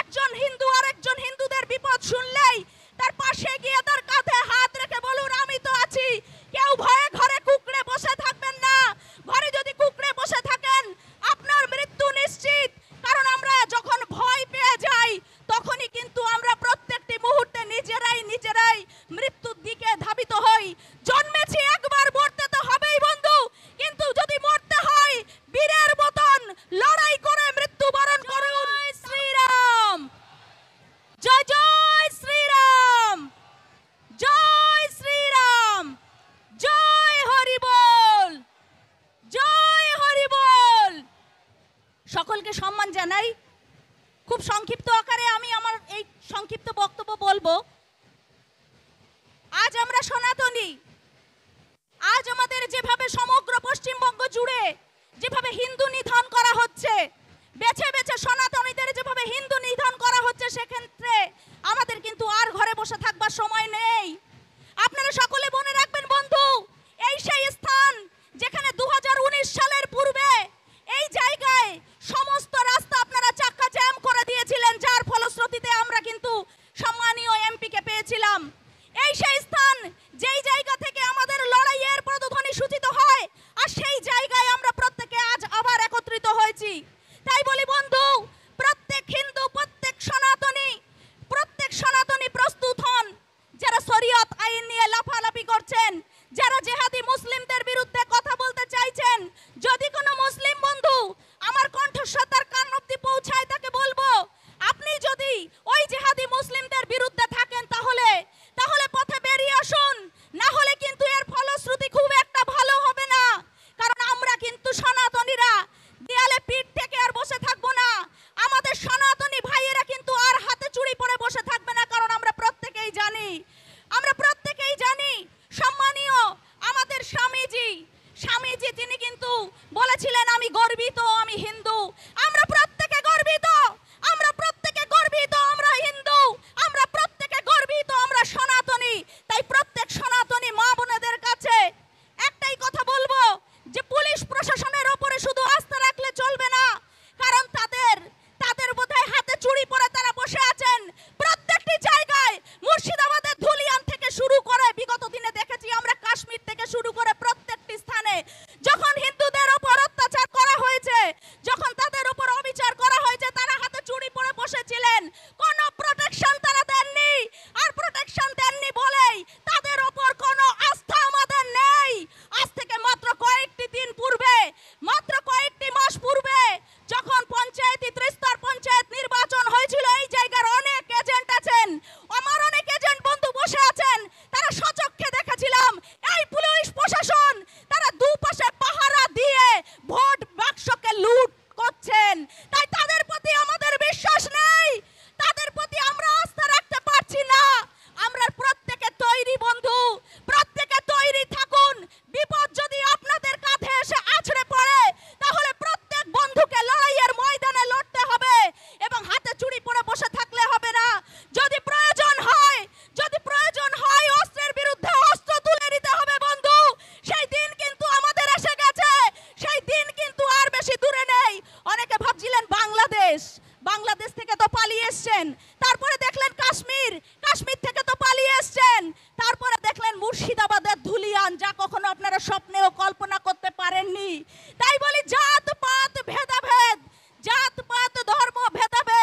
একজন হিন্দু আরেকজন হিন্দুদের বিপদ শুনলেই তার পাশে গিয়ে তার কাঁধে হাত রেখে বলুন আমি তো আছি। কেউ ভয়ে ঘরে কুঁকড়ে বসে থাকবেন না। ঘরে যদি কুঁকড়ে বসে থাকেন আপনার মৃত্যু নিশ্চিত। কারণ আমরা যখন ভয় পেয়ে যাই তখনই কিন্তু আমরা প্রত্যেকটি মুহূর্তে নিজেরাই মৃত্যুর দিকে ধাবিত হই। জন্মেছি একবার, মরতে তো হবেই বন্ধু, কিন্তু যদি মরতে হয় বীরের মতন লড়াই করে মৃত্যুবরণ করুন। শ্রীরাম, জয় জয় শ্রীরাম, জয় শ্রীরাম, জয় হরি বল, জয় হরি বল। সকলকে সম্মান জানাই। খুব সংক্ষিপ্ত আকারে আমি আমার এই সংক্ষিপ্ত বক্তব্য বলবো। আজ আমরা সনাতনী, আজ আমাদের যেভাবে সমগ্র পশ্চিমবঙ্গ জুড়ে যেভাবে হিন্দু নিধন করা হচ্ছে, বেছে বেছে সনাতনীদের যেভাবে হিন্দু নিধন করা হচ্ছে, সেক্ষেত্রে আমাদের কিন্তু আর ঘরে বসে থাকবার সময় নেই। আপনারা সকলে মনে রাখবেন বন্ধু, এই সেই স্থান যেখানে 2019 সালের পূর্বে এই জায়গায় সমস্ত রাস্তা আপনারা চাক্কা জ্যাম করে দিয়েছিলেন, যার ফলশ্রুতিতে আমরা কিন্তু সম্মানীয় এমপিকে পেয়েছিলাম। এই সেই স্থান যেই জায়গা থেকে আমাদের লড়াইয়ের প্রতিধ্বনি সূচিত হয়, আর সেই জায়গায় আমরা প্রত্যেকে আজ আবার একত্রিত হয়েছি। তাই বলি বন্ধু, প্রত্যেক হিন্দু, প্রত্যেক সনাতনী প্রস্তুত হন। যারা শরীয়ত আইন নিয়ে লাফালাফি করছেন, যারা জেহাদি মুসলিমদের বিরুদ্ধে কথা বলতে চাইছেন, যদি কোনো মুসলিম বন্ধু আমার কণ্ঠস্বর তার কান অবধি পৌঁছায়, তাকে বলবো আপনি যদি ওই জেহাদি মুসলিমদের বিরুদ্ধে থাকেন তাহলে পথে বেরিয়ে আসুন, না হলে কিন্তু এর ফলশ্রুতি খুব একটা ভালো হবে না। কারণ আমরা কিন্তু সনাতনীরা দেয়ালে পিঠ থেকে আর বসে থাকবো না। আমাদের সনাতনী ভাইয়েরা কিন্তু আর হাতে চুড়ি পরে বসে থাকবে না। কারণ আমরা প্রত্যেকেই জানি সম্মানীয় আমাদের স্বামীজি তিনি কিন্তু বলেছিলেন আমি গর্বিত, আমি হিন্দু। আমরা প্রত্যেকে গর্বিত, আমরা হিন্দু, আমরা প্রত্যেকে গর্বিত, আমরা সনাতনী। তাই প্রত্যেক সনাতনী মা বোনেদের কাছে একটাই কথা বলবো যে পুলিশ প্রশাসনের উপরে শুধু আস্থা রাখলে চলবে না। কারণ তাদের বোধহয় হাতে চুড়ি পরে তারা বসে আছেন প্রত্যেকটি জায়গায়। মুর্শিদাবাদের ধুলিয়ান থেকে শুরু করে বিগত দিনে দেখেছি আমরা, কাশ্মীর থেকে শুরু করে প্রত্যেকটি স্থানে যখন হিন্দুদের উপর অত্যাচার করা হয়েছে, যখন তাদের উপর অবিচার করা হয়েছে, তারা হাতে চুড়ি পরে বসেছিলেন। কোনো প্রোটেকশন তারা দেননি, আর প্রোটেকশন দেননি বলেই তাদের উপর কোনো আস্থা আমাদের নেই। আজ থেকে মাত্র কয়েকটি দিন পূর্বে, মাত্র কয়েকটি মাস পূর্বে যখন ত্রিস্তর পঞ্চায়েত নির্বাচন হয়েছিল, এই জায়গার অনেক এজেন্ট আছেন, আমার অনেক এজেন্ট বন্ধু বসে আছেন, তারা সচক্ষে দেখেছিলাম এই পুলিশ প্রশাসন তারা দুপাশে পাহারা দিয়ে ভোট বাক্সকে লুট করছেন। তাই তাদের প্রতি আমাদের বিশ্বাস নেই, তাদের প্রতি আমরা আস্থা রাখতে পারছি না। আমরা প্রত্যেকে তৈরি বন্ধু, প্রত্যেকে তৈরি থাকুন। বিপদ যদি আপনাদের কাঁধে এসে আছড়ে পড়ে তাহলে প্রত্যেক বন্ধুকে লড়াইয়ের ময়দানে লড়তে হবে এবং হাতে চুড়ি পরে বসে থাকলে হবে না। যদি প্রয়োজন হয় অস্ত্রের বিরুদ্ধে অস্ত্র তুলে নিতে হবে বন্ধু। সেই দিন কিন্তু আমাদের এসে গেছে, সেই দিন কিন্তু আর বেশি দূরে নেই। অনেকে ভাবছিলেন বাংলাদেশ থেকে তো পালিয়ে এসছেন, তারপরে দেখলেন কাশ্মীর থেকে তো পালিয়ে এসছেন, তারপরে দেখলেন মুর্শিদাবাদের ধুলিয়ান, যা কখনো আপনারা স্বপ্নেও কল্পনা করতে পারেননি। তাই বলি জাত পাত ধর্ম ভেদাভেদ